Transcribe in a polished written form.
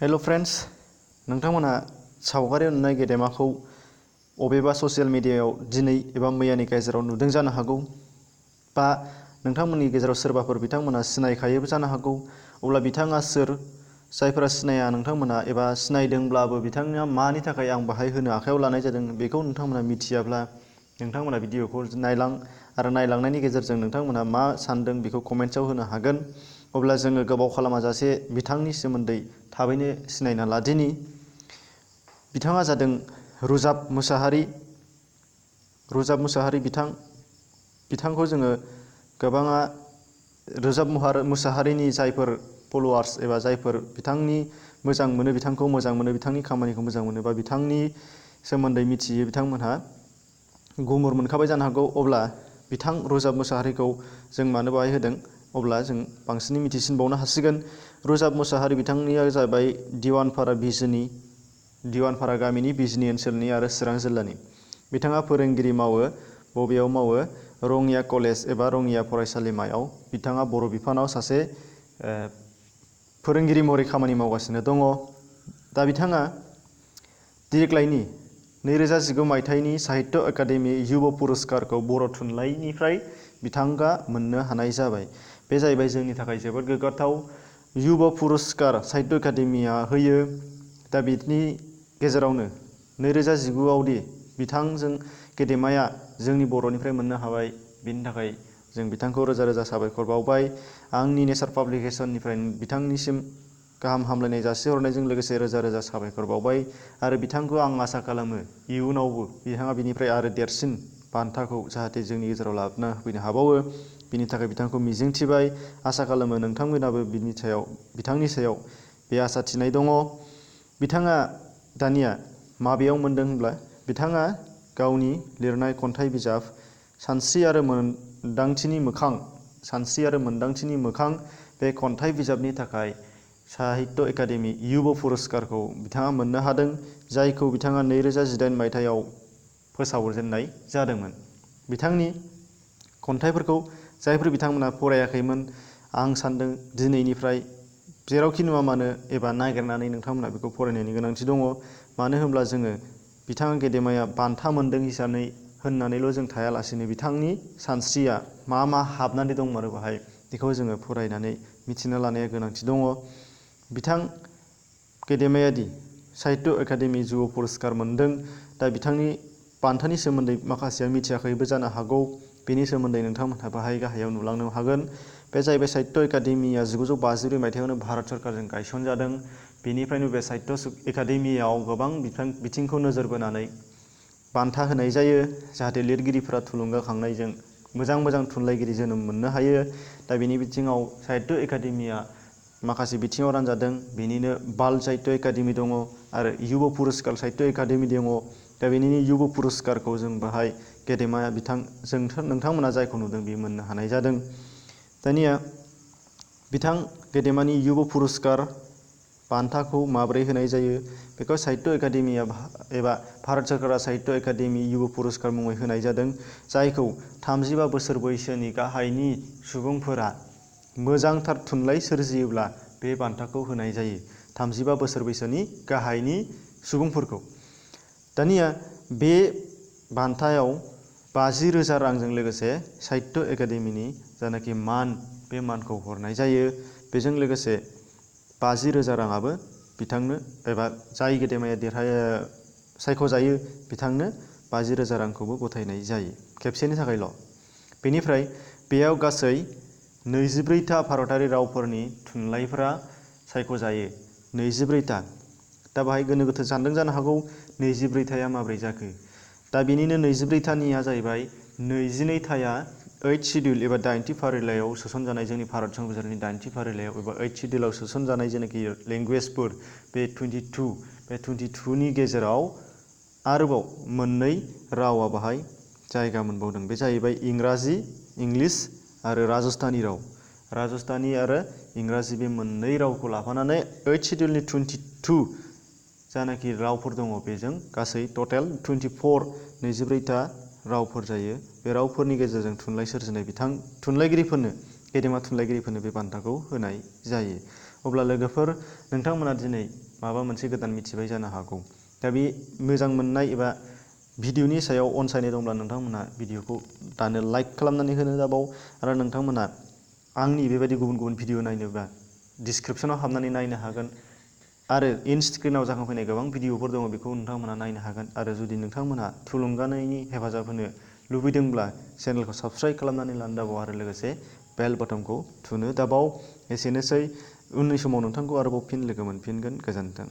Hello friends, नोंथांमोना सावगारियाव नुनाय गेदेमाखौ अबेबा ससियेल मिडियायाव दिनै एबा मैयानि गेजेराव नुदों जानो हागौ, बा नोंथांमोननि गेजेराव सोरबाफोर बिथांमोना सिनायखायोबो जानो हागौ। अब्ला बिथाङा सोर? जायफोरा सिनाया नोंथांमोना एबा सिनायदोंब्लाबो बिथाङा मानि थाखाय आं बाहाय होनो आखायाव लानाय जादों बेखौ नोंथांमोना मिथियाब्ला नोंथांमोना भिडिअखौ नायलां आरो नायलांनायनि गेजेरजों नोंथांमोना मा सानदों बेखौ कमेन्ट्सआव होनो हागोन। अब्ला जोङो गोबाव खालामाजासे बिथांनि सोमोन्दै थाबैनो सिनायना लादिनि। बिथाङा जादों रुजाब मुसाहारि। बिथांखौ जोङो गोबाङा रुजाब मुसाहारिनि जायफोर फलोवार्स एबा जायफोर बिथांनि मोजां मोनो, बिथांखौ मोजां मोनो, बिथांनि खामानिखौ मोजां मोनो बा बिथांनि सोमोन्दै मिथियो, बिथांमोनहा गुमुर मोनखाबाय जानो हागौ। अब्ला बिथां रुजाब मुसाहारिखौ जों मानो बाहाय होदों, अब्ला जों बांसिनै मिथिसिनबावनो हासिगोन। रुजाब मुसाहारि बिथांनिया जाबाय दिवानपारा गामिनि बिजनी ओनसोलनि आरो चिरां जिल्लानि। बिथाङा फोरोंगिरि मावो। बबेयाव मावो? रङिया कलेज एबा रङिया फरायसालिमायाव बिथाङा बर' बिफानाव सासे फोरोंगिरि महरै खामानि मावगासिनो दङ। दा बिथाङा देग्लायनि 2019 मायथाइनि साहित्य एकाडेमि युब पुरस्कारखौ बर' थुनलाइनिफ्राय बिथाङा मोननो हानाय जाबाय। बे जाहैबाय जोंनि थाखाय जोबोद गोग्गाथाव। युब पुरस्कार साहित्य एकाडेमिया होयो। दा बिनि गेजेरावनो 2019 दि बिथांजों गेदेमाया जोंनि बर'निफ्राय मोननो हाबाय, बिनि थाखाय जों बिथांखौ रोजा रोजा साबायखर बावबाय। आंनि नेचार पाब्लिकेसननिफ्राय बिथांनिसिम गाहाम हामलायनाय जासिहरनायजों लोगोसे रोजा रोजा साबायखर बावबाय। आरो बिथांखौ आं आसा खालामो इयुनावबो बिथाङा बिनिफ्राय आरो देरसिन बान्थाखौ जाहाथे जोंनि गेजेराव लाबोना होफैनो हाबावो, बिनि थाखाय बिथांखौ मिजिंथिबाय। आसा खालामो नोंथांमोनाबो बिथांनि सायाव बे आसा थिनाय दङ। बिथाङा दानिया माबेयाव मोनदों होनब्ला, बिथाङा गावनि लिरनाय खन्थाइ बिजाब सानस्रि आरो मोन्दांथिनि मोखां बे खन्थाइ बिजाबनि थाखाय साहित्य एकाडेमि युब पुरस्कारखौ बिथाङा मोननो हादों, जायखौ बिथाङा 2018 मायथाइयाव फोसावजेननाय जादोंमोन। बिथांनि खन्थाइफोरखौ जायफोर बिथांमोना फरायाखैमोन, आं सान्दों दिनैनिफ्राय जेरावखि नुवा मानो एबा नागिरनानै नोंथांमोना बेखौ फरायनायनि गोनांथि दङ। मानो होनब्ला जोङो बिथाङा गेदेमाया बान्था मोनदों हिसाबै होननानैल' जों थायालासिनो बिथांनि सानस्रिया मा मा हाबनानै दंमारो बाहाय, बेखौ जोङो फरायनानै मिथिना लानाया गोनांथि दङ। बिथां गेदेमायादि साहित्य एकाडेमि युब पुरस्कार मोनदों, दा बिथांनि बान्थानि सोमोन्दै माखासेया मिथियाखैबो जानो हागौ। बेनि सोमोन्दै नोंथांमोनहा बाहाय गाहायाव नुलांनो हागोन। बे जाहैबाय साहित्य एकाडेमिया 1952 मायथाइयावनो भारत सरकारजों गायसनजादों। बेनिफ्रायनो बे साहित्य एकाडेमियाव गोबां बिथिंखौ नोजोर बोनानै बान्था होनाय जायो, जाहाथे लिरगिरिफोरा थुलुंगाखांनायजों मोजां मोजां थुनलाइगिरि जोनोम मोननो हायो। दा बेनि बिथिङाव साहित्य एकाडेमिया माखासे बिथिङाव रानजादों। बेनिनो बाल साहित्य एकाडेमि दङ आरो युब पुरस्कार साहित्य एकाडेमि दङ। दा बेनिनो युब पुरस्कारखौ जों बाहाय गेदेमाया नोंथांमोना जायखौ नुदों बे मोननो हानाय जादों। दानिया बिथां गेदेमानि युब पुरस्कार बान्थाखौ माबोरै होनाय जायो, बेखौ साहित्य एकाडेमिया एबा भारत सरकारा साहित्य एकाडेमि युब पुरस्कार मुङै होनाय जादों, जायखौ 35 बोसोर बैसोनि गाहायनि सुबुंफोरा मोजांथार थुनलाइ सोरजियोब्ला बे बान्थाखौ होनाय जायो। 35 बोसोर बैसोनि गाहायनि सुबुंफोरखौ। दानिया बे बान्थायाव 50,000 रांजों लोगोसे साहित्य एकाडेमिनि जानाखि मान, बे मानखौ हरनाय जायो। बेजों लोगोसे 50,000 राङाबो बिथांनो एबा जाय गेदेमाया सायख'जायो बिथांनो 50,000 रांखौबो गथायनाय जायो, खेबसेनि थाखायल'। बेनिफ्राय बेयाव गासै 24था भारतारि रावफोरनि थुनलाइफोरा सायख'जायो। 24था। दा बाहाय गोनो गोथो सानदों जानो हागौ 24थाया माबोरै जाखो। दा बेनिनो 24थानिया जाहैबाय 22थाया 8 शिड्युल एबा 8थि फारिलाइयाव सोसनजानाय, जोंनि भारत संबिजिरनि 8थि फारिलाइयाव एबा 8 शिड्युलाव सोसनजानाय जेनाखि लेंगुवेजफोर, बे 22नि गेजेराव आरोबाव 2 रावा बाहाय जायगा मोनबावदों। बे जाहैबाय इंलिस आरो राजस्थानी राव। राजस्थानी आरो इंराजि बे 2 रावखौ लाफानानै 8 शिड्युलनि 22 जानाखि रावफोर दङ, बेजों गासै टटेल 24था रावफोर जायो। बे रावफोरनि गेजेरजों थुनलाइ सोरजिनाय गेदेमा थुनलाइगिरिफोरनो बे बान्थाखौ होनाय जायो। अब्ला लोगोफोर, नोंथांमोना दिनै माबा मोनसे गोदान मिथिबाय जानो हागौ। दा बे मोजां मोननाय एबा भिडिअनि सायाव अनसायनाय दंब्ला नोंथांमोनहा भिडिअखौ दानो लाइक खालामनानै होनो दाबाव। आरो नोंथांमोनहा आंनि बेबायदि गुबुन गुबुन भिडिअ नायनोब्ला डिसक्रिपसनाव हाबनानै नायनो हागोन। आरो इन स्क्रिनाव जाखांफैनाय गोबां भिडिअफोर दङ, बेखौ नोंथांमोनहा नायनो हागोन। आरो जुदि नोंथांमोनहा थुलुंगानायनि हेफाजाब होनो लुबैदोंब्ला चेनेलखौ साबस्क्राइब खालामनानै लानो दाबाव आरो लोगोसे बेल बटनखौ थुनो दाबाव। एसेनोसै, उननि समाव नोंथांखौ आरोबाव फिन लोगो मोनफिनगोन। गोजोन्थों।